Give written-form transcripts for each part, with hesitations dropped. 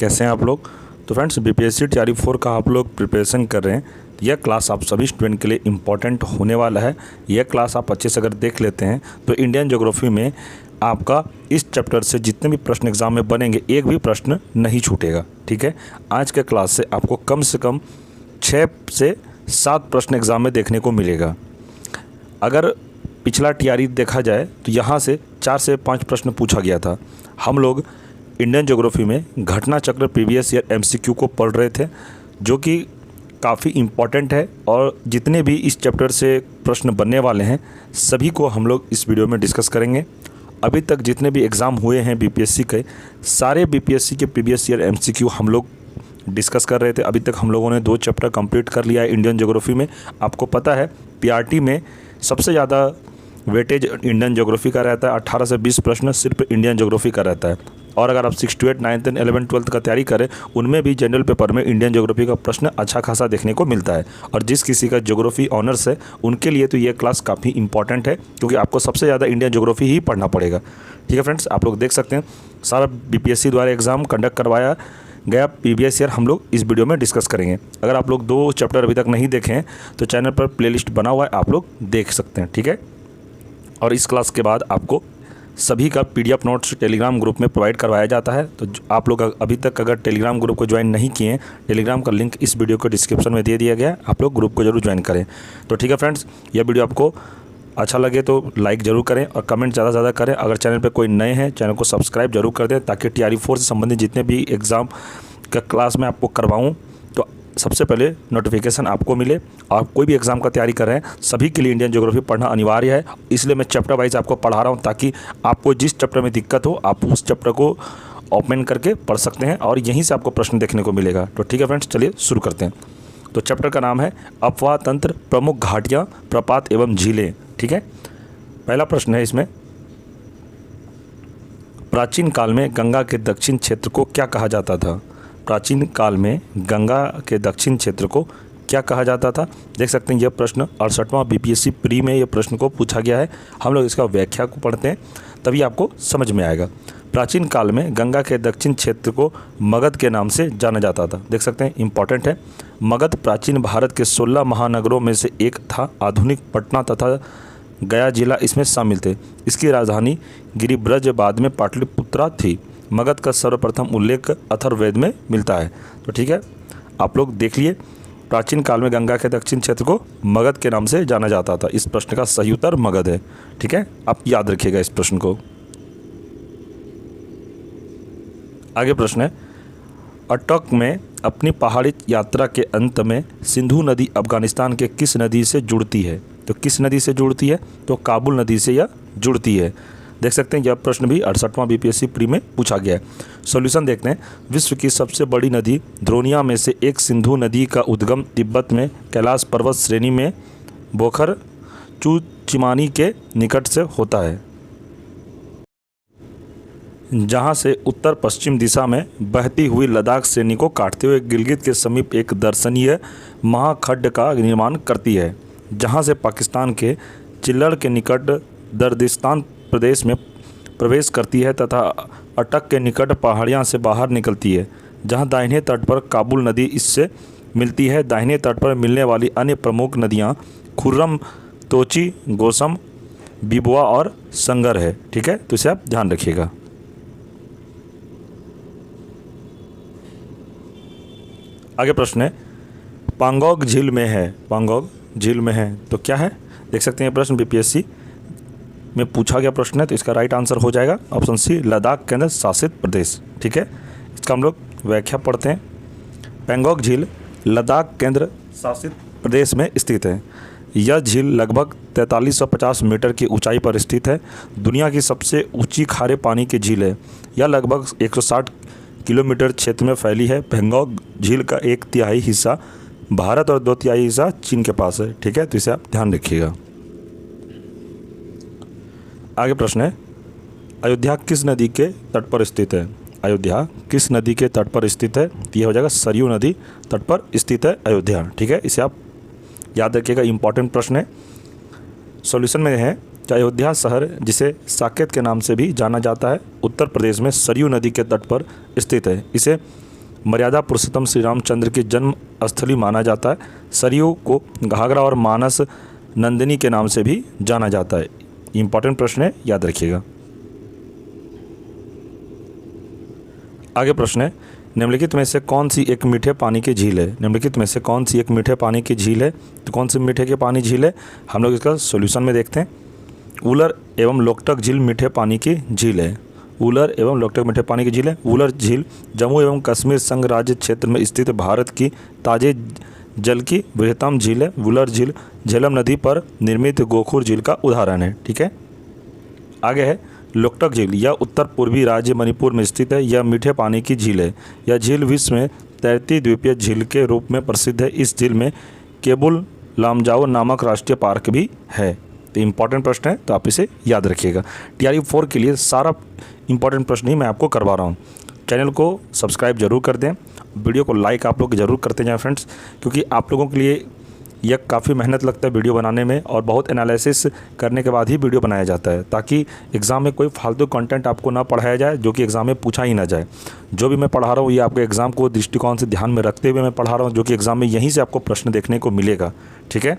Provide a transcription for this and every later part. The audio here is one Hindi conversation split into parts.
कैसे हैं आप लोग। तो फ्रेंड्स, बीपीएससी तैयारी 4 का आप लोग प्रिपरेशन कर रहे हैं, यह क्लास आप सभी स्टूडेंट के लिए इम्पॉर्टेंट होने वाला है। यह क्लास आप अच्छे से अगर देख लेते हैं तो इंडियन ज्योग्राफी में आपका इस चैप्टर से जितने भी प्रश्न एग्जाम में बनेंगे एक भी प्रश्न नहीं छूटेगा। ठीक है, आज के क्लास से आपको कम से कम 6 से 7 प्रश्न एग्जाम में देखने को मिलेगा। अगर पिछला तैयारी देखा जाए तो यहाँ से 4 से 5 प्रश्न पूछा गया था। हम लोग इंडियन ज्योग्राफी में घटना चक्र प्रीवियस ईयर एमसीक्यू को पढ़ रहे थे, जो कि काफ़ी इम्पॉर्टेंट है और जितने भी इस चैप्टर से प्रश्न बनने वाले हैं सभी को हम लोग इस वीडियो में डिस्कस करेंगे। अभी तक जितने भी एग्ज़ाम हुए हैं बीपीएससी के, सारे बीपीएससी के प्रीवियस ईयर एमसीक्यू हम लोग डिस्कस कर रहे थे। अभी तक हम लोगों ने 2 चैप्टर कंप्लीट कर लिया है इंडियन ज्योग्राफी में। आपको पता है पीआरटी में सबसे ज़्यादा वेटेज इंडियन ज्योग्राफी का रहता है, 18 से 20 प्रश्न सिर्फ इंडियन ज्योग्राफी का रहता है। और अगर आप 6 to 8, 9th, 11th, 12th का तैयारी करें, उनमें भी जनरल पेपर में इंडियन ज्योग्राफी का प्रश्न अच्छा खासा देखने को मिलता है। और जिस किसी का ज्योग्राफी ऑनर्स है उनके लिए तो ये क्लास काफ़ी इंपॉर्टेंट है, क्योंकि आपको सबसे ज़्यादा इंडियन ज्योग्राफी ही पढ़ना पड़ेगा। ठीक है फ्रेंड्स, आप लोग देख सकते हैं सारा बीपीएससी द्वारा एग्ज़ाम कंडक्ट करवाया गया प्रीवियस ईयर हम लोग इस वीडियो में डिस्कस करेंगे। अगर आप लोग 2 चैप्टर अभी तक नहीं देखे हैं तो चैनल पर प्लेलिस्ट बना हुआ है, आप लोग देख सकते हैं। ठीक है, और इस क्लास के बाद आपको सभी का पीडीएफ नोट्स टेलीग्राम ग्रुप में प्रोवाइड करवाया जाता है। तो आप लोग अभी तक अगर टेलीग्राम ग्रुप को ज्वाइन नहीं किए हैं, टेलीग्राम का लिंक इस वीडियो को डिस्क्रिप्शन में दे दिया गया है, आप लोग ग्रुप को जरूर ज्वाइन करें। तो ठीक है फ्रेंड्स, यह वीडियो आपको अच्छा लगे तो लाइक ज़रूर करें और कमेंट ज़्यादा से ज़्यादा करें। अगर चैनल पर कोई नए हैं, चैनल को सब्सक्राइब जरूर कर दें, ताकि टीआरई 4 से संबंधित जितने भी एग्ज़ाम का क्लास में आपको करवाऊँ तो सबसे पहले नोटिफिकेशन आपको मिले। आप कोई भी एग्ज़ाम का तैयारी कर रहे हैं, सभी के लिए इंडियन ज्योग्राफी पढ़ना अनिवार्य है। इसलिए मैं चैप्टर वाइज आपको पढ़ा रहा हूं, ताकि आपको जिस चैप्टर में दिक्कत हो आप उस चैप्टर को ओपन करके पढ़ सकते हैं और यहीं से आपको प्रश्न देखने को मिलेगा। तो ठीक है फ्रेंड्स, चलिए शुरू करते हैं। तो चैप्टर का नाम है अपवाह तंत्र, प्रमुख घाटियाँ, प्रपात एवं झीलें। ठीक है, पहला प्रश्न है इसमें, प्राचीन काल में गंगा के दक्षिण क्षेत्र को क्या कहा जाता था? प्राचीन काल में गंगा के दक्षिण क्षेत्र को क्या कहा जाता था? देख सकते हैं यह प्रश्न 68वां बीपीएससी प्री में यह प्रश्न को पूछा गया है। हम लोग इसका व्याख्या को पढ़ते हैं तभी आपको समझ में आएगा। प्राचीन काल में गंगा के दक्षिण क्षेत्र को मगध के नाम से जाना जाता था। देख सकते हैं इंपॉर्टेंट है। मगध प्राचीन भारत के 16 महानगरों में से एक था। आधुनिक पटना तथा गया जिला इसमें शामिल थे। इसकी राजधानी गिरिब्रज बाद में पाटलिपुत्रा थी। मगध का सर्वप्रथम उल्लेख अथर्ववेद में मिलता है। तो ठीक है, आप लोग देख लिए, प्राचीन काल में गंगा के दक्षिण क्षेत्र को मगध के नाम से जाना जाता था। इस प्रश्न का सही उत्तर मगध है। ठीक है, आप याद रखिएगा इस प्रश्न को। आगे प्रश्न है, अटक में अपनी पहाड़ी यात्रा के अंत में सिंधु नदी अफगानिस्तान के किस नदी से जुड़ती है? तो किस नदी से जुड़ती है? तो काबुल नदी से यह जुड़ती है। देख सकते हैं यह प्रश्न भी 68वां बीपीएससी प्री में पूछा गया है। सॉल्यूशन देखते हैं। विश्व की सबसे बड़ी नदी द्रोणिया में से एक सिंधु नदी का उद्गम तिब्बत में कैलाश पर्वत श्रेणी में बोखर चूचिमानी के निकट से होता है, जहां से उत्तर पश्चिम दिशा में बहती हुई लद्दाख श्रेणी को काटते हुए गिलगित के समीप एक दर्शनीय महाखड्ड का निर्माण करती है, जहां से पाकिस्तान के चिल्लड़ के निकट दर्दिस्तान प्रदेश में प्रवेश करती है तथा अटक के निकट पहाड़ियाँ से बाहर निकलती है, जहां दाहिने तट पर काबुल नदी इससे मिलती है। दाहिने तट पर मिलने वाली अन्य प्रमुख नदियां खुर्रम, तोची, गोसम, बिबुआ और संगर है। ठीक है, तो इसे आप ध्यान रखिएगा। आगे प्रश्न है, पांगोंग झील में है। पांगोंग झील में है तो क्या है? देख सकते हैं प्रश्न बीपीएससी में पूछा गया प्रश्न है, तो इसका राइट आंसर हो जाएगा ऑप्शन सी, लद्दाख केंद्र शासित प्रदेश। ठीक है, इसका हम लोग व्याख्या पढ़ते हैं। पैंगोंग झील लद्दाख केंद्र शासित प्रदेश में स्थित है। यह झील लगभग 4350 मीटर की ऊंचाई पर स्थित है। दुनिया की सबसे ऊंची खारे पानी की झील है। यह लगभग 160 किलोमीटर क्षेत्र में फैली है। पैंगोंग झील का 1/3 हिस्सा भारत और 2/3 हिस्सा चीन के पास है। ठीक है, तो इसे आप ध्यान रखिएगा। आगे प्रश्न है, अयोध्या किस नदी के तट पर स्थित है? अयोध्या किस नदी के तट पर स्थित है? तो यह हो जाएगा सरयू नदी तट पर स्थित है अयोध्या। ठीक है, इसे आप याद रखिएगा, इंपॉर्टेंट प्रश्न है। सॉल्यूशन में है, अयोध्या शहर जिसे साकेत के नाम से भी जाना जाता है, उत्तर प्रदेश में सरयू नदी के तट पर स्थित है। इसे मर्यादा पुरुषोत्तम श्री रामचंद्र की जन्म स्थली माना जाता है। सरयू को घाघरा और मानस नंदिनी के नाम से भी जाना जाता है। इंपॉर्टेंट प्रश्न है, याद रखिएगा। आगे प्रश्न है, निम्नलिखित में से कौन सी एक मीठे पानी की झील है? निम्नलिखित में से कौन सी एक मीठे पानी की झील है? तो कौन सी मीठे के पानी झील है, हम लोग इसका सॉल्यूशन में देखते हैं। वुलर एवं लोकटक झील मीठे पानी की झील है। वुलर एवं लोकटक मीठे पानी की झील है। वुलर झील जम्मू एवं कश्मीर संघ राज्य क्षेत्र में स्थित भारत की ताजे जल की बृहत्तम झील है। वुलर झील झेलम नदी पर निर्मित गोखुर झील का उदाहरण है। ठीक है, आगे है लोकटक झील। यह उत्तर पूर्वी राज्य मणिपुर में स्थित है। यह मीठे पानी की झील है। यह झील विश्व में तैरती द्वीपीय झील के रूप में प्रसिद्ध है। इस झील में केबुल लामजाओ नामक राष्ट्रीय पार्क भी है। तो इंपॉर्टेंट प्रश्न है, तो आप इसे याद रखिएगा। TRE 4 के लिए सारा इंपॉर्टेंट प्रश्न ही मैं आपको करवा रहा हूँ। चैनल को सब्सक्राइब जरूर कर दें, वीडियो को लाइक आप लोग जरूर करते जाएं फ्रेंड्स, क्योंकि आप लोगों के लिए यह काफ़ी मेहनत लगता है वीडियो बनाने में, और बहुत एनालिसिस करने के बाद ही वीडियो बनाया जाता है, ताकि एग्ज़ाम में कोई फालतू कंटेंट आपको ना पढ़ाया जाए जो कि एग्ज़ाम में पूछा ही ना जाए। जो भी मैं पढ़ा रहा हूँ ये आपके एग्ज़ाम को दृष्टिकोण से ध्यान में रखते हुए मैं पढ़ा रहा हूँ, जो कि एग्ज़ाम में यहीं से आपको प्रश्न देखने को मिलेगा। ठीक है,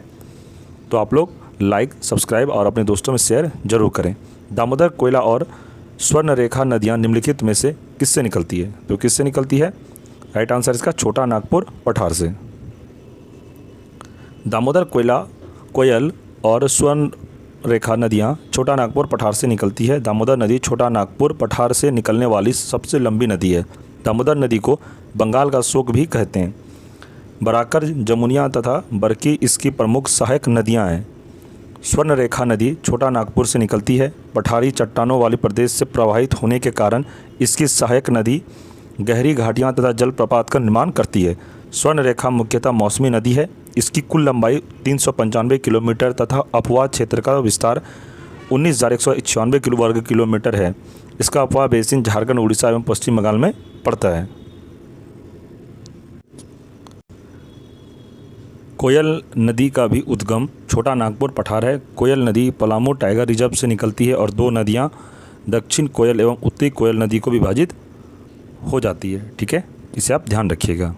तो आप लोग लाइक, सब्सक्राइब और अपने दोस्तों में शेयर जरूर करें। दामोदर, कोयला और स्वर्णरेखा नदियाँ निम्नलिखित में से किससे निकलती है? तो किससे निकलती है? राइट आंसर इसका छोटा नागपुर पठार से। दामोदर, कोयल और स्वर्ण रेखा नदियाँ छोटा नागपुर पठार से निकलती है। दामोदर नदी छोटा नागपुर पठार से निकलने वाली सबसे लंबी नदी है। दामोदर नदी को बंगाल का शोक भी कहते हैं। बराकर, जमुनिया तथा बरकी इसकी प्रमुख सहायक नदियाँ हैं। स्वर्ण रेखा नदी छोटा नागपुर से निकलती है। पठारी चट्टानों वाले प्रदेश से प्रवाहित होने के कारण इसकी सहायक नदी गहरी घाटियाँ तथा जलप्रपात का निर्माण करती है। स्वर्ण रेखा मुख्यतः मौसमी नदी है। इसकी कुल लंबाई 395 किलोमीटर तथा अपवाह क्षेत्र का विस्तार 19,196 वर्ग किलोमीटर है। इसका अपवाह बेसिन झारखंड, उड़ीसा एवं पश्चिम बंगाल में पड़ता है। कोयल नदी का भी उद्गम छोटा नागपुर पठार है। कोयल नदी पलामू टाइगर रिजर्व से निकलती है और दो नदियां दक्षिण कोयल एवं उत्तरी कोयल नदी को विभाजित हो जाती है। ठीक है, इसे आप ध्यान रखिएगा।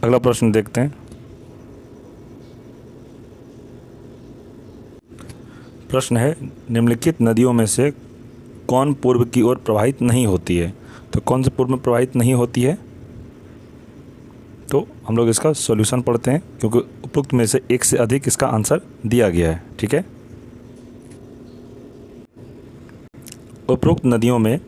अगला प्रश्न देखते हैं। प्रश्न है, निम्नलिखित नदियों में से कौन पूर्व की ओर प्रवाहित नहीं होती है? तो कौन से पूर्व में प्रवाहित नहीं होती है? तो हम लोग इसका सॉल्यूशन पढ़ते हैं, क्योंकि उपरोक्त में से एक से अधिक इसका आंसर दिया गया है। ठीक है, उपरोक्त नदियों में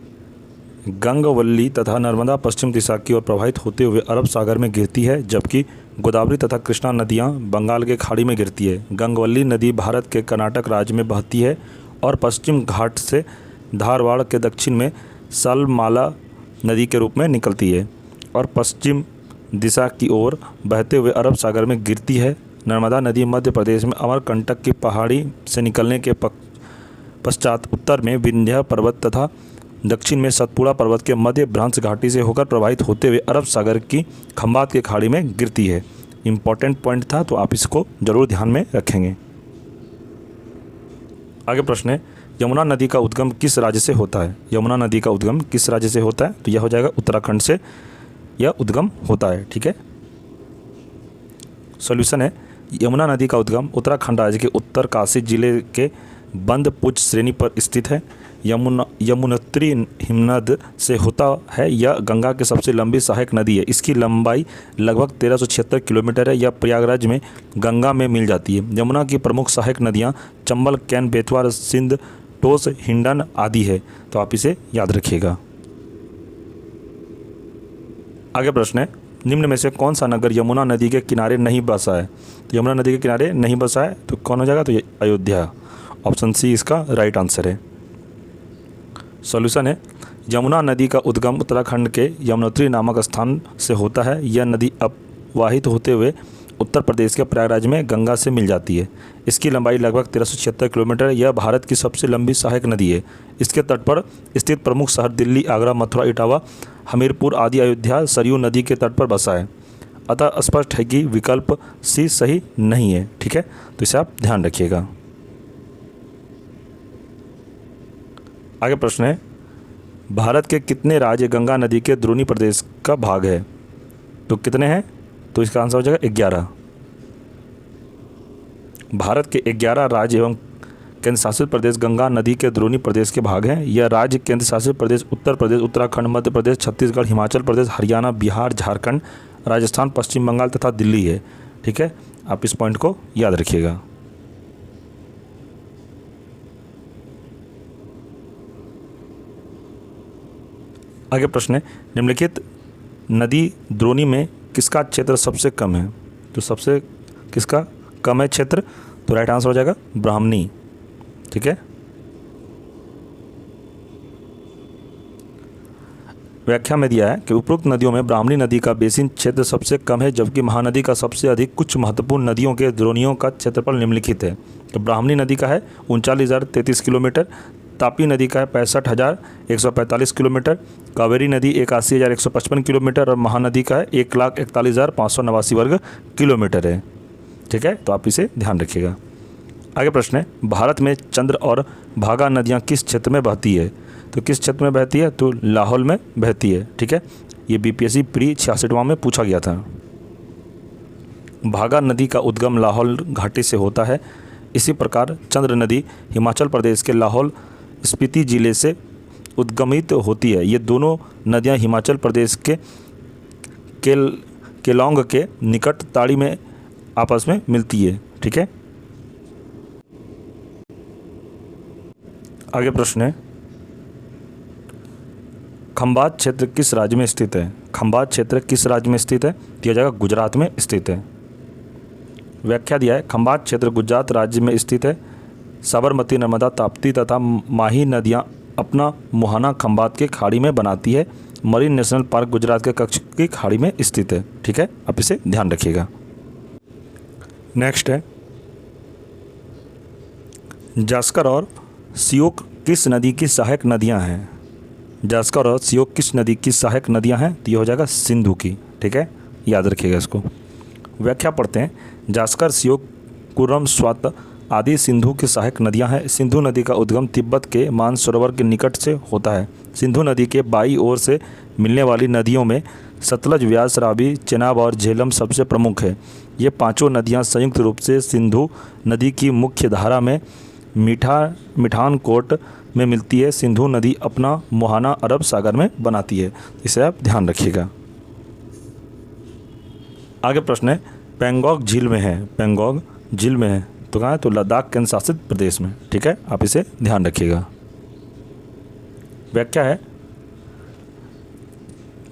गंगवल्ली तथा नर्मदा पश्चिम दिशा की ओर प्रवाहित होते हुए अरब सागर में गिरती है, जबकि गोदावरी तथा कृष्णा नदियां बंगाल के खाड़ी में गिरती है। गंगवल्ली नदी भारत के कर्नाटक राज्य में बहती है और पश्चिम घाट से धारवाड़ के दक्षिण में सालमाला नदी के रूप में निकलती है और पश्चिम दिशा की ओर बहते हुए अरब सागर में गिरती है। नर्मदा नदी मध्य प्रदेश में अमरकंटक की पहाड़ी से निकलने के पश्चात उत्तर में विंध्य पर्वत तथा दक्षिण में सतपुड़ा पर्वत के मध्य भ्रंश घाटी से होकर प्रवाहित होते हुए अरब सागर की खंबात की खाड़ी में गिरती है। इंपॉर्टेंट पॉइंट था, तो आप इसको जरूर ध्यान में रखेंगे। आगे प्रश्न है, यमुना नदी का उद्गम किस राज्य से होता है? यमुना नदी का उद्गम किस राज्य से होता है? तो यह हो जाएगा उत्तराखंड से यह उद्गम होता है। ठीक है, सॉल्यूशन है, यमुना नदी का उद्गम उत्तराखंड राज्य के उत्तरकाशी जिले के बंदपुच श्रेणी पर स्थित है। यमुनोत्री हिमनद से होता है। यह गंगा की सबसे लंबी सहायक नदी है। इसकी लंबाई लगभग 1376 किलोमीटर है। यह प्रयागराज में गंगा में मिल जाती है। यमुना की प्रमुख सहायक नदियाँ चंबल, कैन, बेतवा, सिंध, टोस, हिंडन आदि है। तो आप इसे याद रखिएगा। आगे प्रश्न है, निम्न में से कौन सा नगर यमुना नदी के किनारे नहीं बसा है? तो यमुना नदी के किनारे नहीं बसा है, तो कौन हो जाएगा? तो अयोध्या। ऑप्शन सी इसका राइट आंसर है। सॉल्यूशन है, यमुना नदी का उद्गम उत्तराखंड के यमुनोत्री नामक स्थान से होता है। यह नदी अपवाहित होते हुए उत्तर प्रदेश के प्रयागराज में गंगा से मिल जाती है। इसकी लंबाई लगभग 1376 किलोमीटर है। यह भारत की सबसे लंबी सहायक नदी है। इसके तट पर स्थित प्रमुख शहर दिल्ली, आगरा, मथुरा, इटावा, हमीरपुर आदि अयोध्या सरयू नदी के तट पर बसा है। अतः स्पष्ट है कि विकल्प सी सही नहीं है। ठीक है, तो इसे आप ध्यान रखिएगा। आगे प्रश्न है, भारत के कितने राज्य गंगा नदी के द्रोणी प्रदेश का भाग है? तो कितने हैं? तो इसका आंसर हो जाएगा 11। भारत के 11 राज्य एवं केंद्र शासित प्रदेश गंगा नदी के द्रोणी प्रदेश के भाग हैं। यह राज्य केंद्र शासित प्रदेश उत्तर प्रदेश, उत्तराखंड, मध्य प्रदेश, छत्तीसगढ़, हिमाचल प्रदेश, हरियाणा, बिहार, झारखंड, राजस्थान, पश्चिम बंगाल तथा दिल्ली है। ठीक है, आप इस पॉइंट को याद रखिएगा। आगे प्रश्न है, निम्नलिखित नदी द्रोणी में किसका क्षेत्र सबसे कम है? तो सबसे किसका कम है क्षेत्र? तो राइट आंसर हो जाएगा ब्राह्मणी। ठीक है, व्याख्या में दिया है कि उपरोक्त नदियों में ब्राह्मणी नदी का बेसिन क्षेत्र सबसे कम है, जबकि महानदी का सबसे अधिक। कुछ महत्वपूर्ण नदियों के द्रोणियों का क्षेत्रफल निम्नलिखित है। तो ब्राह्मणी नदी का है 39,033 किलोमीटर, तापी नदी का है 65,145 किलोमीटर, कावेरी नदी 81,155 किलोमीटर और महानदी का है 1,41,589 वर्ग किलोमीटर है। ठीक है, तो आप इसे ध्यान रखिएगा। आगे प्रश्न है, भारत में चंद्र और भागा नदियाँ किस क्षेत्र में बहती है? तो किस क्षेत्र में बहती है? तो लाहौल में बहती है। ठीक है, ये बीपीएससी प्री 66वां में पूछा गया था। भागा नदी का उद्गम लाहौल घाटी से होता है। इसी प्रकार चंद्र नदी हिमाचल प्रदेश के लाहौल स्पीति जिले से उद्गमित होती है। ये दोनों नदियां हिमाचल प्रदेश के केलोंग के निकट ताड़ी में आपस में मिलती है। ठीक है, आगे प्रश्न है, खंबात क्षेत्र किस राज्य में स्थित है? खंबात क्षेत्र किस राज्य में स्थित है? दिया जाएगा गुजरात में स्थित है। व्याख्या दिया है, खंबात क्षेत्र गुजरात राज्य में स्थित है। साबरमती, नर्मदा, ताप्ती तथा माही नदियां अपना मुहाना खंबात के खाड़ी में बनाती है। मरीन नेशनल पार्क गुजरात के कच्छ की खाड़ी में स्थित है। ठीक है, आप इसे ध्यान रखिएगा। नेक्स्ट है, जास्कर और सियोक किस नदी की सहायक नदियां हैं? जास्कर और सियोक किस नदी की सहायक नदियां हैं? तो ये हो जाएगा सिंधु की। ठीक है, याद रखिएगा इसको। व्याख्या पढ़ते हैं, जास्कर, सियोक, कुरम, स्वात आदि सिंधु की सहायक नदियां हैं। सिंधु नदी का उद्गम तिब्बत के मानसरोवर के निकट से होता है। सिंधु नदी के बाईं ओर से मिलने वाली नदियों में सतलज, व्यास, रावी, चेनाब और झेलम सबसे प्रमुख है। ये पांचों नदियां संयुक्त रूप से सिंधु नदी की मुख्य धारा में मिठानकोट में मिलती है। सिंधु नदी अपना मुहाना अरब सागर में बनाती है। इसे आप ध्यान रखिएगा। आगे प्रश्न है, पेंगोंग झील में है। पेंगोंग झील में है तो कहाँ है? तो लद्दाख केंद्र शासित प्रदेश में। ठीक है, आप इसे ध्यान रखिएगा। व्याख्या है,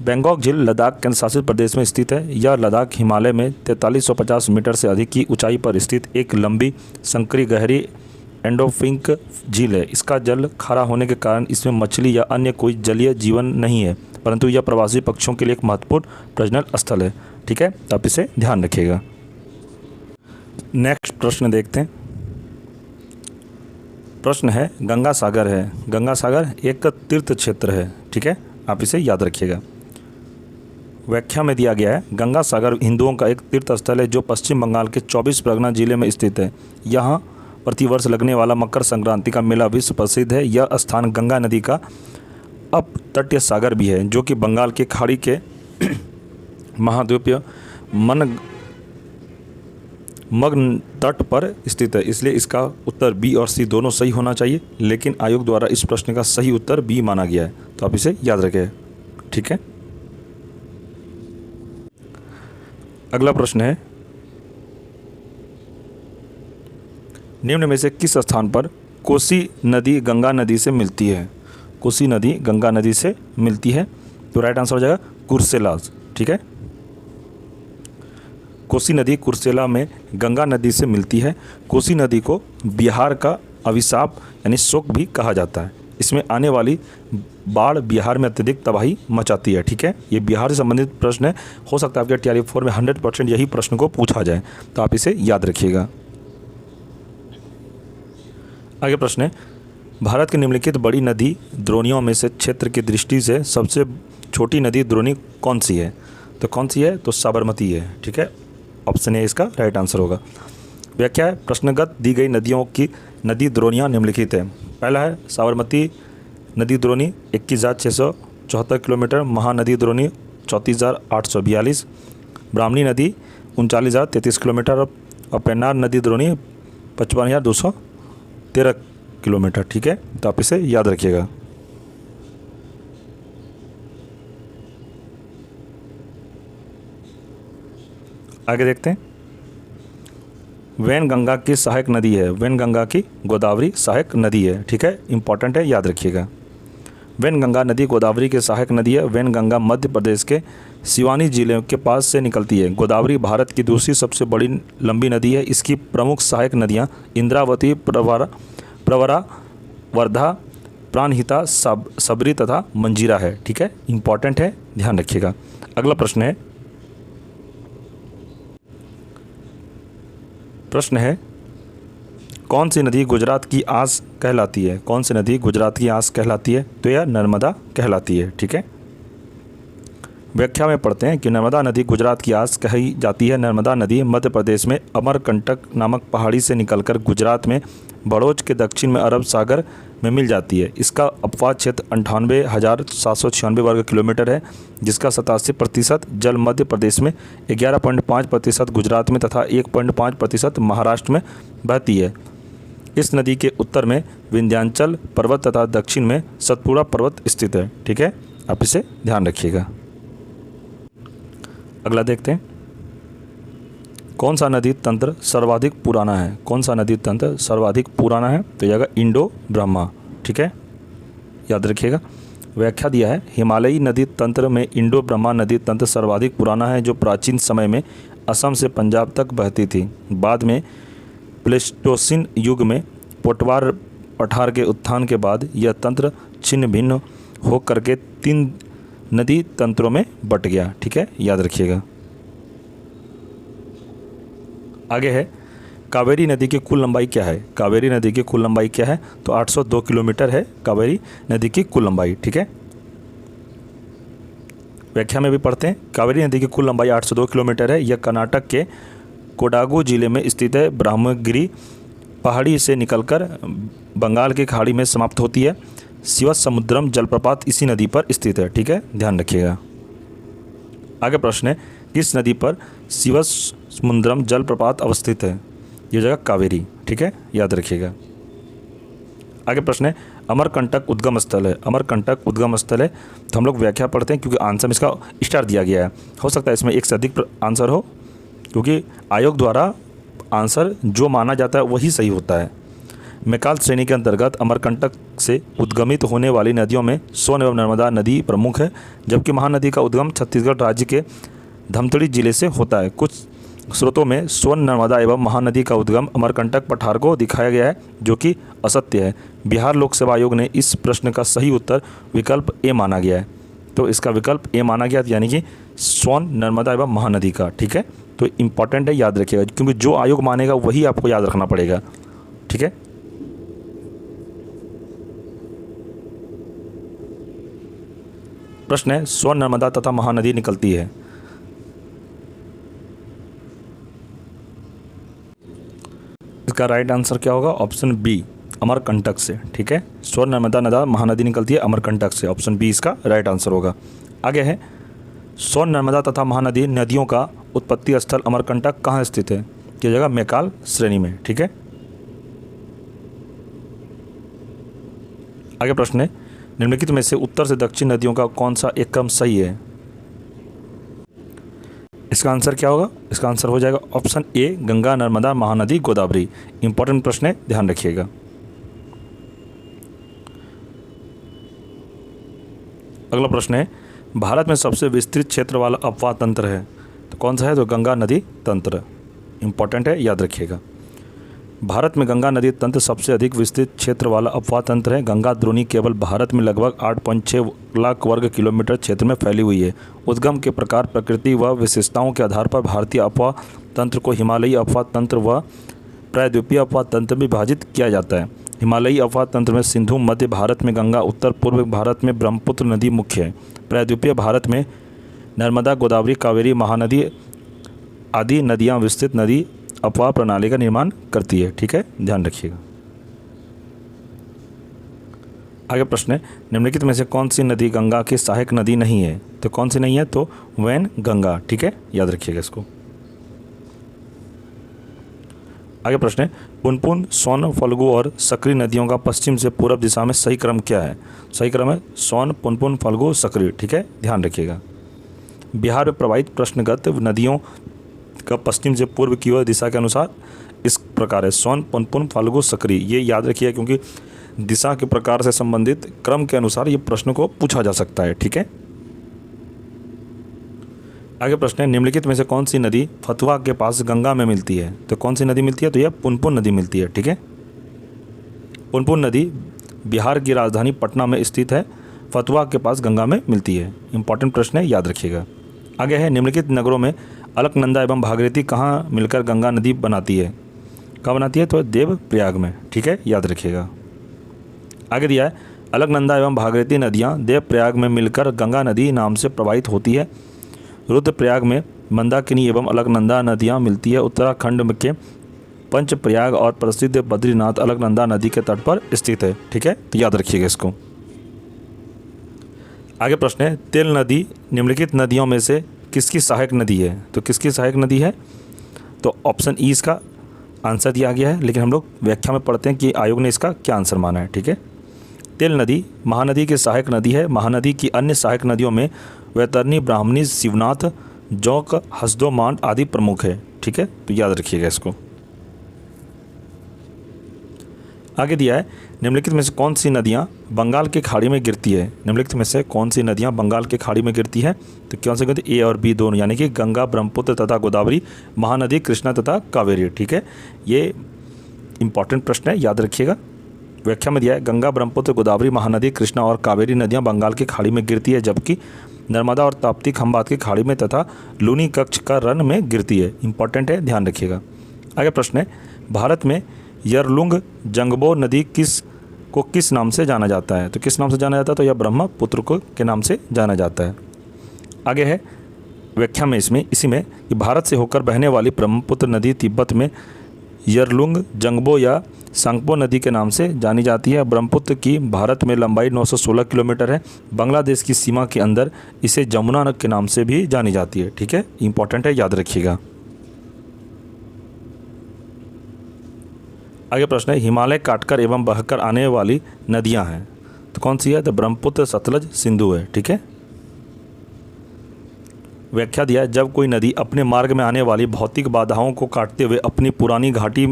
पेंगोंग झील लद्दाख केंद्र शासित प्रदेश में स्थित है। यह लद्दाख हिमालय में 4350 मीटर से अधिक की ऊंचाई पर स्थित एक लंबी, संकरी, गहरी एंडोफिंक झील है। इसका जल खारा होने के कारण इसमें मछली या अन्य कोई जलीय जीवन नहीं है, परंतु यह प्रवासी पक्षियों के लिए एक महत्वपूर्ण प्रजनन स्थल है। ठीक है, तो आप इसे ध्यान रखिएगा। नेक्स्ट प्रश्न देखते हैं। प्रश्न है, गंगा सागर है। गंगा सागर एक तीर्थ क्षेत्र है। ठीक है, आप इसे याद रखिएगा। व्याख्या में दिया गया है, गंगा सागर हिंदुओं का एक तीर्थ स्थल है जो पश्चिम बंगाल के 24 परगना जिले में स्थित है। यहाँ प्रतिवर्ष लगने वाला मकर संक्रांति का मेला विश्व प्रसिद्ध है। यह स्थान गंगा नदी का अपतटीय सागर भी है, जो कि बंगाल की खाड़ी के महाद्वीपीय मग्न तट पर स्थित है। इसलिए इसका उत्तर बी और सी दोनों सही होना चाहिए, लेकिन आयोग द्वारा इस प्रश्न का सही उत्तर बी माना गया है, तो आप इसे याद रखें। ठीक है, अगला प्रश्न है, निम्न में से किस स्थान पर कोसी नदी गंगा नदी से मिलती है? कोसी नदी गंगा नदी से मिलती है, तो राइट आंसर हो जाएगा कुर्सेला। ठीक है, कोसी नदी कुर्सेला में गंगा नदी से मिलती है। कोसी नदी को बिहार का अभिशाप यानी शोक भी कहा जाता है। इसमें आने वाली बाढ़ बिहार में अत्यधिक तबाही मचाती है। ठीक है, ये बिहार से संबंधित प्रश्न है। हो सकता है आपके TRE 4 में 100% यही प्रश्न को पूछा जाए, तो आप इसे याद रखिएगा। आगे प्रश्न है, भारत की निम्नलिखित बड़ी नदी द्रोणियों में से क्षेत्र की दृष्टि से सबसे छोटी नदी द्रोणी कौन सी है? तो कौन सी है? तो साबरमती है। ठीक है, ऑप्शन ए इसका राइट आंसर होगा। व्याख्या है, प्रश्नगत दी गई नदियों की नदी द्रोणियाँ निम्नलिखित है। पहला है साबरमती नदी द्रोणी 21,674 किलोमीटर, महानदी द्रोणी 34,842, ब्राह्मणी नदी 39,033 किलोमीटर और पेन्नार नदी द्रोणी 55,213 किलोमीटर। ठीक है, तो आप इसे याद रखिएगा। आगे देखते हैं। वैनगंगा की सहायक नदी है, वैनगंगा की गोदावरी सहायक नदी है। ठीक है, इंपॉर्टेंट है, याद रखिएगा। वैनगंगा नदी गोदावरी की सहायक नदी है। वैनगंगा मध्य प्रदेश के सिवानी जिले के पास से निकलती है। गोदावरी भारत की दूसरी सबसे बड़ी लंबी नदी है। इसकी प्रमुख सहायक नदियाँ इंद्रावती, प्रवरा, वर्धा, प्राणहिता, सबरी तथा मंजीरा है। ठीक है, इंपॉर्टेंट है, ध्यान रखिएगा। अगला प्रश्न है कौन सी नदी गुजरात की आस कहलाती है? कौन सी नदी गुजरात की आस कहलाती है? तो यह नर्मदा कहलाती है। ठीक है, व्याख्या में पढ़ते हैं कि नर्मदा नदी गुजरात की आस कही जाती है। नर्मदा नदी मध्य प्रदेश में अमरकंटक नामक पहाड़ी से निकलकर गुजरात में बड़ौज के दक्षिण में अरब सागर में मिल जाती है। इसका अपवाद क्षेत्र 98,796 वर्ग किलोमीटर है, जिसका 87% जल मध्य प्रदेश में, 11.5% गुजरात में तथा 1.5% महाराष्ट्र में बहती है। इस नदी के उत्तर में विंध्याचल पर्वत तथा दक्षिण में सतपुड़ा पर्वत स्थित है। ठीक है, आप इसे ध्यान रखिएगा। अगला देखते हैं, कौन सा नदी तंत्र सर्वाधिक पुराना है? कौन सा नदी तंत्र सर्वाधिक पुराना है? तो यह इंडो ब्रह्मा। ठीक है, याद रखिएगा। व्याख्या दिया है, हिमालयी नदी तंत्र में इंडो ब्रह्मा नदी तंत्र सर्वाधिक पुराना है, जो प्राचीन समय में असम से पंजाब तक बहती थी। बाद में प्लेस्टोसिन युग में पोटवार पठार के उत्थान के बाद यह तंत्र छिन्न भिन्न होकर के 3 नदी तंत्रों में बट गया। ठीक है, याद रखिएगा। आगे है, कावेरी नदी की कुल लंबाई क्या है? कावेरी नदी की कुल लंबाई क्या है? तो 802 किलोमीटर है कावेरी नदी की कुल लंबाई। ठीक है, व्याख्या में भी पढ़ते हैं। कावेरी नदी की कुल लंबाई 802 किलोमीटर है। यह कर्नाटक के कोडागु जिले में स्थित है। ब्रह्मगिरी पहाड़ी से निकलकर बंगाल की खाड़ी में समाप्त होती है। शिवसमुद्रम जलप्रपात इसी नदी पर स्थित है। ठीक है, ध्यान रखिएगा। आगे प्रश्न है, किस नदी पर शिवसमुद्रम जलप्रपात अवस्थित है? यह जगह कावेरी। ठीक है, याद रखिएगा। आगे प्रश्न है, अमरकंटक उद्गम स्थल है। अमरकंटक उद्गम स्थल है, तो हम लोग व्याख्या पढ़ते हैं क्योंकि आंसर में इसका स्टार दिया गया है। हो सकता है इसमें एक से अधिक आंसर हो, क्योंकि आयोग द्वारा आंसर जो माना जाता है वही सही होता है। मैकाल श्रेणी के अंतर्गत अमरकंटक से उद्गमित होने वाली नदियों में सोन एवं नर्मदा नदी प्रमुख है, जबकि महानदी का उद्गम छत्तीसगढ़ राज्य के धमतरी जिले से होता है। कुछ स्रोतों में सोन, नर्मदा एवं महानदी का उद्गम अमरकंटक पठार को दिखाया गया है, जो कि असत्य है। बिहार लोक सेवा आयोग ने इस प्रश्न का सही उत्तर विकल्प ए माना गया है। तो इसका विकल्प ए माना गया, यानी कि सोन, नर्मदा एवं महानदी का। ठीक है, तो इम्पॉर्टेंट है, याद रखिएगा, क्योंकि जो आयोग मानेगा वही आपको याद रखना पड़ेगा। ठीक है, प्रश्न है, सोन, नर्मदा तथा महानदी निकलती है। इसका राइट आंसर क्या होगा? ऑप्शन बी, अमरकंटक से। ठीक है, सोन, नर्मदा महानदी निकलती है अमरकंटक से। ऑप्शन बी इसका राइट आंसर होगा। आगे है, सोन, नर्मदा तथा महानदी नदियों का उत्पत्ति स्थल अमरकंटक कहाँ स्थित है? यह जगह मैकाल श्रेणी में। ठीक है, आगे प्रश्न है, निम्नलिखित में से उत्तर से दक्षिण नदियों का कौन सा एक क्रम सही है? इसका आंसर क्या होगा? इसका आंसर हो जाएगा option A, Ganga, Narmada, Mahanadi, Godavari. Important प्रश्न है, ध्यान रखिएगा। अगला प्रश्न है, भारत में सबसे विस्तृत क्षेत्र वाला अपवाह तंत्र है, तो कौन सा है? तो गंगा नदी तंत्र। इंपॉर्टेंट है, याद रखिएगा। भारत में गंगा नदी तंत्र सबसे अधिक विस्तृत क्षेत्र वाला अपवाह तंत्र है। गंगा द्रोणी केवल भारत में लगभग 8.6 लाख वर्ग किलोमीटर क्षेत्र में फैली हुई है। उद्गम के प्रकार, प्रकृति व विशेषताओं के आधार पर भारतीय अपवाह तंत्र को हिमालयी अपवाह तंत्र व प्रायद्वीपीय अपवाह तंत्र में विभाजित किया जाता है। हिमालयी अपवाह तंत्र में सिंधु मध्य भारत में गंगा, उत्तर पूर्व भारत में ब्रह्मपुत्र नदी मुख्य है। प्रायद्वीपीय भारत में नर्मदा, गोदावरी, कावेरी, महानदी आदि नदियाँ विस्तृत नदी अपवाह प्रणाली का निर्माण करती है। ठीक है, ध्यान रखिएगा। आगे प्रश्न है, निम्नलिखित में से कौन सी नदी गंगा की सहायक नदी नहीं है? तो कौन सी नहीं है? तो वैन गंगा, ठीक है, याद रखिएगा इसको। आगे प्रश्न है, पुनपुन, सोन, फल्गु और सकरी नदियों का पश्चिम से पूर्व दिशा में सही क्रम क्या है? सही क्रम है सोन, पुनपुन, फल्गु, सकरी, ठीक है, ध्यान रखिएगा। बिहार में प्रवाहित प्रश्नगत नदियों का पश्चिम से पूर्व की ओर दिशा के अनुसार इस प्रकार है, सोन, पुनपुन, फल्गु, सकरी। ये याद रखिए क्योंकि दिशा के प्रकार से संबंधित क्रम के अनुसार ये प्रश्न को पूछा जा सकता है, ठीक है। आगे प्रश्न है, निम्नलिखित में से कौन सी नदी फतुहा के पास गंगा में मिलती है? तो कौन सी नदी मिलती है? तो यह पुनपुन नदी मिलती है, ठीक है। पुनपुन नदी बिहार की राजधानी पटना में स्थित है, फतुहा के पास गंगा में मिलती है। इंपॉर्टेंट प्रश्न है, याद रखिएगा। आगे है, निम्नलिखित नगरों में अलकनंदा एवं भागीरथी कहाँ मिलकर गंगा नदी बनाती है? कहाँ बनाती है? तो देवप्रयाग में, ठीक है, याद रखिएगा। आगे दिया है, अलकनंदा एवं भागीरथी नदियाँ देवप्रयाग में मिलकर गंगा नदी नाम से प्रवाहित होती है। रुद्रप्रयाग में मंदाकिनी एवं अलकनंदा नदियाँ मिलती है। उत्तराखंड के पंचप्रयाग और प्रसिद्ध बद्रीनाथ अलकनंदा नदी के तट पर स्थित है, ठीक है, तो याद रखिएगा इसको। आगे प्रश्न है, तेल नदी निम्नलिखित नदियों में से किसकी सहायक नदी है? तो किसकी सहायक नदी है? तो ऑप्शन ई इसका आंसर दिया गया है, लेकिन हम लोग व्याख्या में पढ़ते हैं कि आयोग ने इसका क्या आंसर माना है, ठीक है। तेल नदी महानदी की सहायक नदी है। महानदी की अन्य सहायक नदियों में वैतरणी, ब्राह्मणी, शिवनाथ, जौक, हसदो, मांड आदि प्रमुख है, ठीक है, तो याद रखिएगा इसको। आगे दिया है, निम्नलिखित में से कौन सी नदियाँ बंगाल की खाड़ी में गिरती है? निम्नलिखित में से कौन सी नदियाँ बंगाल की खाड़ी में गिरती है? तो कौन सी गिरती? ए और बी दोनों, यानी कि गंगा, ब्रह्मपुत्र तथा गोदावरी, महानदी, कृष्णा तथा कावेरी, ठीक है। ये इंपॉर्टेंट प्रश्न है, याद रखिएगा। व्याख्या में दिया है, गंगा, ब्रह्मपुत्र, गोदावरी, महानदी, कृष्णा और कावेरी नदियाँ बंगाल की खाड़ी में गिरती है, जबकि नर्मदा और ताप्ती खंबात की खाड़ी में तथा लूनी कच्छ का रन में गिरती है। इंपॉर्टेंट है, ध्यान रखिएगा। आगे प्रश्न है, भारत में यरलुंग जंगबो नदी किस नाम से जाना जाता है? तो किस नाम से जाना जाता है? तो यह ब्रह्मपुत्र के नाम से जाना जाता है। आगे है व्याख्या में इसी में कि भारत से होकर बहने वाली ब्रह्मपुत्र नदी तिब्बत में यरलुंग जंगबो या सांगपो नदी के नाम से जानी जाती है। ब्रह्मपुत्र की भारत में लंबाई 916 किलोमीटर है। बांग्लादेश की सीमा के अंदर इसे जमुना के नाम से भी जानी जाती है, ठीक है, इंपॉर्टेंट है, याद रखिएगा। आगे प्रश्न है, हिमालय काटकर एवं बहकर आने वाली नदियां हैं, तो कौन सी है? तो ब्रह्मपुत्र, सतलज, सिंधु है, ठीक है। व्याख्या दिया है, जब कोई नदी अपने मार्ग में आने वाली भौतिक बाधाओं को काटते हुए अपनी पुरानी घाटी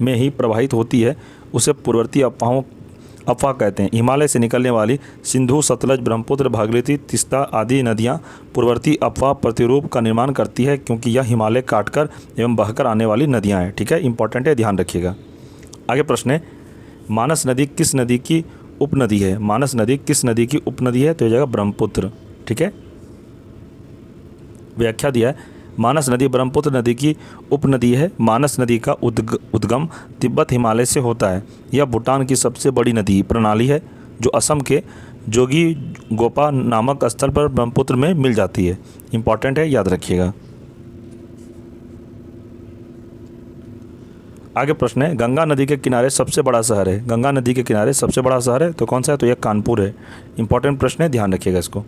में ही प्रवाहित होती है, उसे पूर्ववर्ती अफवाह कहते हैं। हिमालय से निकलने वाली सिंधु, सतलज, ब्रह्मपुत्र, भागीरथी, तीस्ता आदि नदियाँ पूर्ववर्ती अफवाह प्रतिरूप का निर्माण करती है, क्योंकि यह हिमालय काटकर एवं बहकर आने वाली नदियाँ हैं, ठीक है, इंपॉर्टेंट है, ध्यान रखिएगा। आगे प्रश्न है, मानस नदी किस नदी की उपनदी है? मानस नदी किस नदी की उपनदी है? तो यह जाएगा ब्रह्मपुत्र, ठीक है। व्याख्या दिया है, मानस नदी ब्रह्मपुत्र नदी की उपनदी है। मानस नदी का उद्गम तिब्बत हिमालय से होता है। यह भूटान की सबसे बड़ी नदी प्रणाली है, जो असम के जोगी गोपा नामक स्थल पर ब्रह्मपुत्र में मिल जाती है। इंपॉर्टेंट है, याद रखिएगा। आगे प्रश्न है, गंगा नदी के किनारे सबसे बड़ा शहर है। गंगा नदी के किनारे सबसे बड़ा शहर है, तो कौन सा है? तो यह कानपुर है। इंपॉर्टेंट प्रश्न है, ध्यान रखिएगा इसको।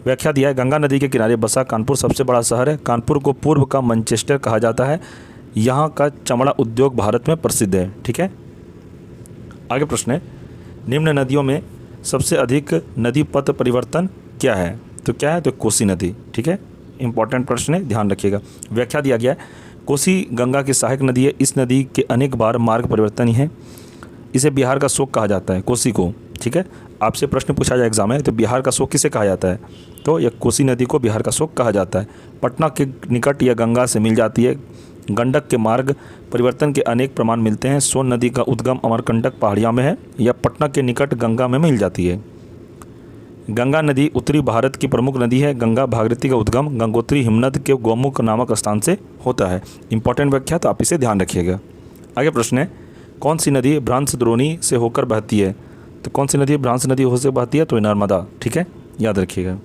व्याख्या दिया है, गंगा नदी के किनारे बसा कानपुर सबसे बड़ा शहर है। कानपुर को पूर्व का मैनचेस्टर कहा जाता है। यहाँ का चमड़ा उद्योग भारत में प्रसिद्ध है, ठीक है। आगे प्रश्न है, निम्न नदियों में सबसे अधिक नदी पथ परिवर्तन क्या है? तो क्या है? तो कोसी नदी, ठीक है, इंपॉर्टेंट प्रश्न है, ध्यान रखिएगा। व्याख्या दिया गया है, कोसी गंगा की सहायक नदी है। इस नदी के अनेक बार मार्ग परिवर्तन ही है। इसे बिहार का शोक कहा जाता है, कोसी को, ठीक है। आपसे प्रश्न पूछा जाए एग्जाम में, तो बिहार का शोक किसे कहा जाता है? तो यह कोसी नदी को बिहार का शोक कहा जाता है। पटना के निकट यह गंगा से मिल जाती है। गंडक के मार्ग परिवर्तन के अनेक प्रमाण मिलते हैं। सोन नदी का उद्गम अमरकंटक पहाड़ियाँ में है। यह पटना के निकट गंगा में मिल जाती है। गंगा नदी उत्तरी भारत की प्रमुख नदी है। गंगा भागीरथी का उद्गम गंगोत्री हिमनद के गौमुख नामक स्थान से होता है। इंपॉर्टेंट व्याख्या, तो आप इसे ध्यान रखिएगा। आगे प्रश्न है, कौन सी नदी भ्रांस द्रोणी से होकर बहती है? तो कौन सी नदी भ्रांस नदी हो से बहती है? तो नर्मदा, ठीक है, याद रखिएगा।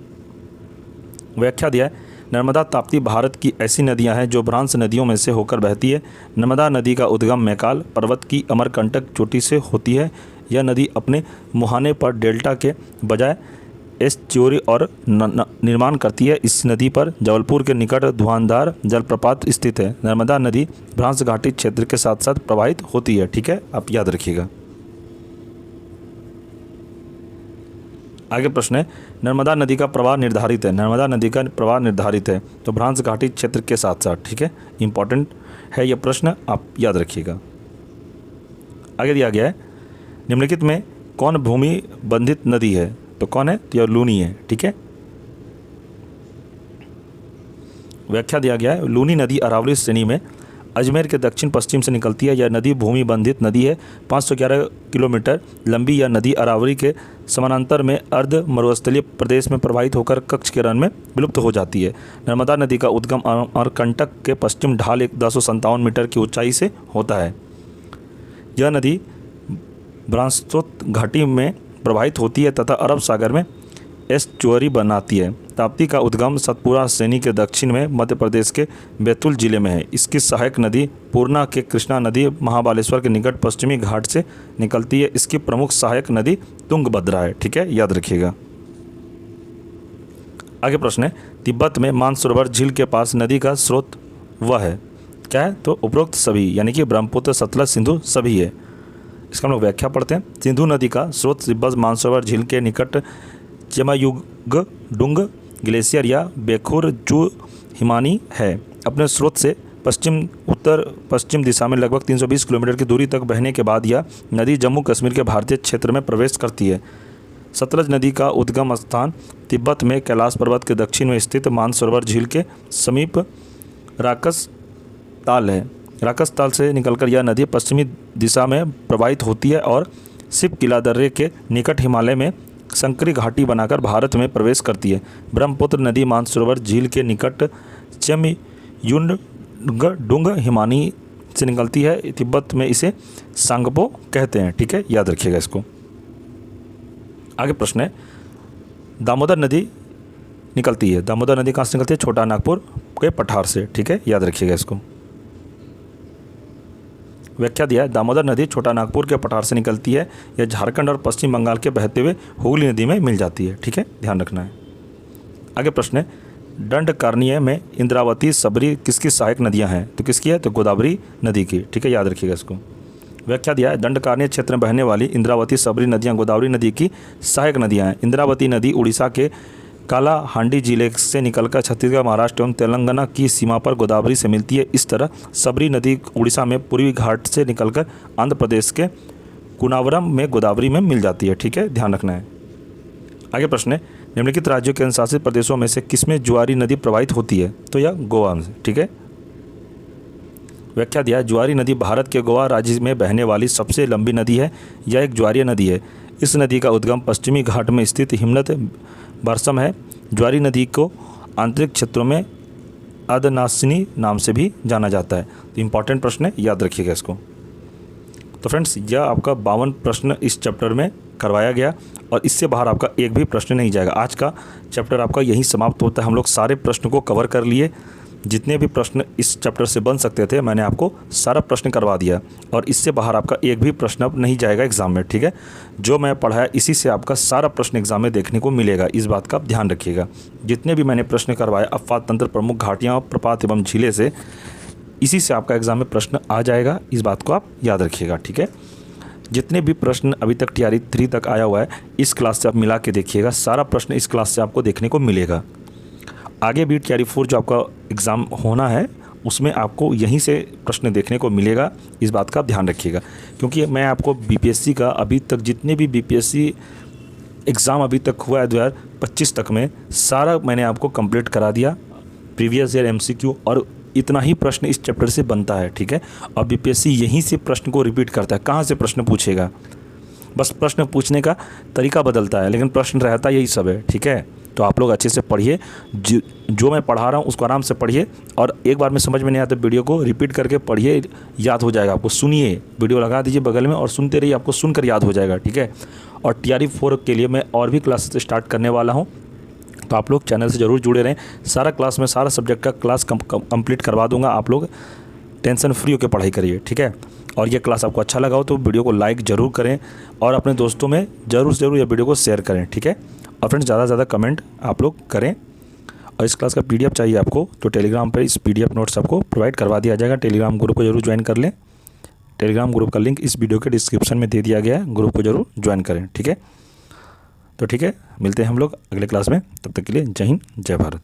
व्याख्या दिया है, नर्मदा ताप्ती भारत की ऐसी नदियां हैं जो भ्रांस नदियों में से होकर बहती है। नर्मदा नदी का उद्गम मैकाल पर्वत की अमरकंटक चोटी से होती है। यह नदी अपने मुहाने पर डेल्टा के बजाय एस्च्यूरी और निर्माण करती है। इस नदी पर जबलपुर के निकट धुआंधार जलप्रपात स्थित है। नर्मदा नदी भ्रांस घाटी क्षेत्र के साथ साथ प्रवाहित होती है। ठीक है, आप याद रखिएगा। आगे प्रश्न है, नर्मदा नदी का प्रवाह निर्धारित है। नर्मदा नदी का प्रवाह निर्धारित है तो भ्रांस घाटी क्षेत्र के साथ साथ। ठीक है, इंपॉर्टेंट है यह प्रश्न, आप याद रखिएगा। आगे दिया गया है, निम्नलिखित में कौन भूमि बंधित नदी है? तो कौन है? तो यह लूनी है। ठीक है, व्याख्या दिया गया है, लूनी नदी अरावली श्रेणी में अजमेर के दक्षिण पश्चिम से निकलती है। यह नदी भूमि बंधित नदी है। 511 किलोमीटर लंबी यह नदी अरावली के समानांतर में अर्ध मरुस्थलीय प्रदेश में प्रवाहित होकर कच्छ के रण में विलुप्त हो जाती है। नर्मदा नदी का उद्गम अमरकंटक के पश्चिम ढाल 1057 मीटर की ऊंचाई से होता है। यह नदी ब्रांसोत घाटी में प्रवाहित होती है तथा अरब सागर में एस्चुअरी बनाती है। ताप्ती का उद्गम सतपुरा श्रेणी के दक्षिण में मध्य प्रदेश के बैतूल जिले में है। इसकी सहायक नदी पूर्णा के कृष्णा नदी महाबालेश्वर के निकट पश्चिमी घाट से निकलती है। इसकी प्रमुख सहायक नदी तुंगभद्रा है। ठीक है, याद रखिएगा। आगे प्रश्न है, तिब्बत में मानसरोवर झील के पास नदी का स्रोत वह है क्या है? तो उपरोक्त सभी, यानी कि ब्रह्मपुत्र, सतलज, सिंधु सभी है। इसका हम लोग व्याख्या पढ़ते हैं। सिंधु नदी का स्रोत तिब्बत मानसरोवर झील के निकट चेमायुगडुंग ग्लेशियर या बेखुर जू हिमानी है। अपने स्रोत से पश्चिम उत्तर पश्चिम दिशा में लगभग 320 किलोमीटर की दूरी तक बहने के बाद यह नदी जम्मू कश्मीर के भारतीय क्षेत्र में प्रवेश करती है। सतलज नदी का उद्गम स्थान तिब्बत में कैलाश पर्वत के दक्षिण में स्थित मानसरोवर झील के समीप राकस ताल है। राकस ताल से निकलकर यह नदी पश्चिमी दिशा में प्रवाहित होती है और सिप किला दर्रे के निकट हिमालय में संकरी घाटी बनाकर भारत में प्रवेश करती है। ब्रह्मपुत्र नदी मानसरोवर झील के निकट चेमयुगडुंग हिमानी से निकलती है। तिब्बत में इसे सांगपो कहते हैं। ठीक है, याद रखिएगा इसको। आगे प्रश्न है, दामोदर नदी निकलती है। दामोदर नदी कहाँ से निकलती है? छोटा नागपुर के पठार से। ठीक है, याद रखिएगा इसको। व्याख्या दिया है, दामोदर नदी छोटा नागपुर के पठार से निकलती है। यह झारखंड और पश्चिम बंगाल के बहते हुए हुगली नदी में मिल जाती है। ठीक है, ध्यान रखना है। आगे प्रश्न है, दंडकारण्य में इंद्रावती, सबरी किसकी सहायक नदियां हैं? तो किसकी है? तो गोदावरी नदी की। ठीक है, याद रखिएगा इसको। व्याख्या दिया है, दंडकारण्य क्षेत्र में बहने वाली इंद्रावती, सबरी नदियाँ गोदावरी नदी की सहायक नदियाँ हैं। इंद्रावती नदी उड़ीसा के कालाहांडी जिले से निकलकर छत्तीसगढ़, महाराष्ट्र एवं तेलंगाना की सीमा पर गोदावरी से मिलती है। इस तरह सबरी नदी उड़ीसा में पूर्वी घाट से निकलकर आंध्र प्रदेश के कुनावरम में गोदावरी में मिल जाती है। ठीक है, ध्यान रखना है। आगे प्रश्न है, निम्नलिखित राज्यों के अनुशासित प्रदेशों में से किसमें जुआरी नदी प्रवाहित होती है? तो यह गोवा में। ठीक है, व्याख्या दिया, जुआरी नदी भारत के गोवा राज्य में बहने वाली सबसे लंबी नदी है। यह एक ज्वारीय नदी है। इस नदी का उद्गम पश्चिमी घाट में स्थित हिमनद बरसम है। ज्वारी नदी को आंतरिक क्षेत्रों में अदनासिनी नाम से भी जाना जाता है। तो इम्पॉर्टेंट प्रश्न है, याद रखिएगा इसको। तो फ्रेंड्स, यह आपका 52 प्रश्न इस चैप्टर में करवाया गया और इससे बाहर आपका एक भी प्रश्न नहीं जाएगा। आज का चैप्टर आपका यहीं समाप्त होता है। हम लोग सारे प्रश्न को कवर कर लिए। जितने भी प्रश्न इस चैप्टर से बन सकते थे मैंने आपको सारा प्रश्न करवा दिया और इससे बाहर आपका एक भी प्रश्न अब नहीं जाएगा एग्जाम में। ठीक है, जो मैं पढ़ाया इसी से आपका सारा प्रश्न एग्जाम में देखने को मिलेगा। इस बात का आप ध्यान रखिएगा। जितने भी मैंने प्रश्न करवाए अपवाद तंत्र, प्रमुख घाटियाँ, प्रपात एवं झीलें से, इसी से आपका एग्जाम में प्रश्न आ जाएगा। इस बात को आप याद रखिएगा। ठीक है, जितने भी प्रश्न अभी तक TRE 3 तक आया हुआ है इस क्लास से आप मिला के देखिएगा। सारा प्रश्न इस क्लास से आपको देखने को मिलेगा। आगे भी TRE 4 जो आपका एग्ज़ाम होना है उसमें आपको यहीं से प्रश्न देखने को मिलेगा। इस बात का आप ध्यान रखिएगा, क्योंकि मैं आपको BPSC का अभी तक जितने भी BPSC एग्ज़ाम अभी तक हुआ है 2025 तक में सारा मैंने आपको कंप्लीट करा दिया। प्रीवियस ईयर MCQ और इतना ही प्रश्न इस चैप्टर से बनता है। ठीक है, और BPSC यहीं से प्रश्न को रिपीट करता है। कहाँ से प्रश्न पूछेगा, बस प्रश्न पूछने का तरीका बदलता है, लेकिन प्रश्न रहता यही सब है। ठीक है, तो आप लोग अच्छे से पढ़िए। जो मैं पढ़ा रहा हूँ उसको आराम से पढ़िए और एक बार में समझ में नहीं आता वीडियो को रिपीट करके पढ़िए, याद हो जाएगा आपको। सुनिए, वीडियो लगा दीजिए बगल में और सुनते रहिए, आपको सुनकर याद हो जाएगा। ठीक है, और TRE 4 के लिए मैं और भी क्लासेस स्टार्ट करने वाला हूँ, तो आप लोग चैनल से ज़रूर जुड़े रहें। सारा क्लास में सारा सब्जेक्ट का क्लास कंप्लीट करवा दूंगा। आप लोग टेंशन फ्री होकर पढ़ाई करिए, ठीक है। और ये क्लास आपको अच्छा लगा हो तो वीडियो को लाइक ज़रूर करें और अपने दोस्तों में ज़रूर ये वीडियो को शेयर करें, ठीक है। और फ्रेंड्स ज़्यादा से ज़्यादा कमेंट आप लोग करें। और इस क्लास का PDF चाहिए आपको तो टेलीग्राम पर इस PDF नोट्स आपको प्रोवाइड करवा दिया जाएगा। टेलीग्राम ग्रुप को जरूर ज्वाइन कर लें। टेलीग्राम ग्रुप का लिंक इस वीडियो के डिस्क्रिप्शन में दे दिया गया है, ग्रुप को जरूर ज्वाइन करें, ठीक है। तो ठीक है, मिलते हैं हम लोग अगले क्लास में, तब तक के लिए जय हिंद जय भारत।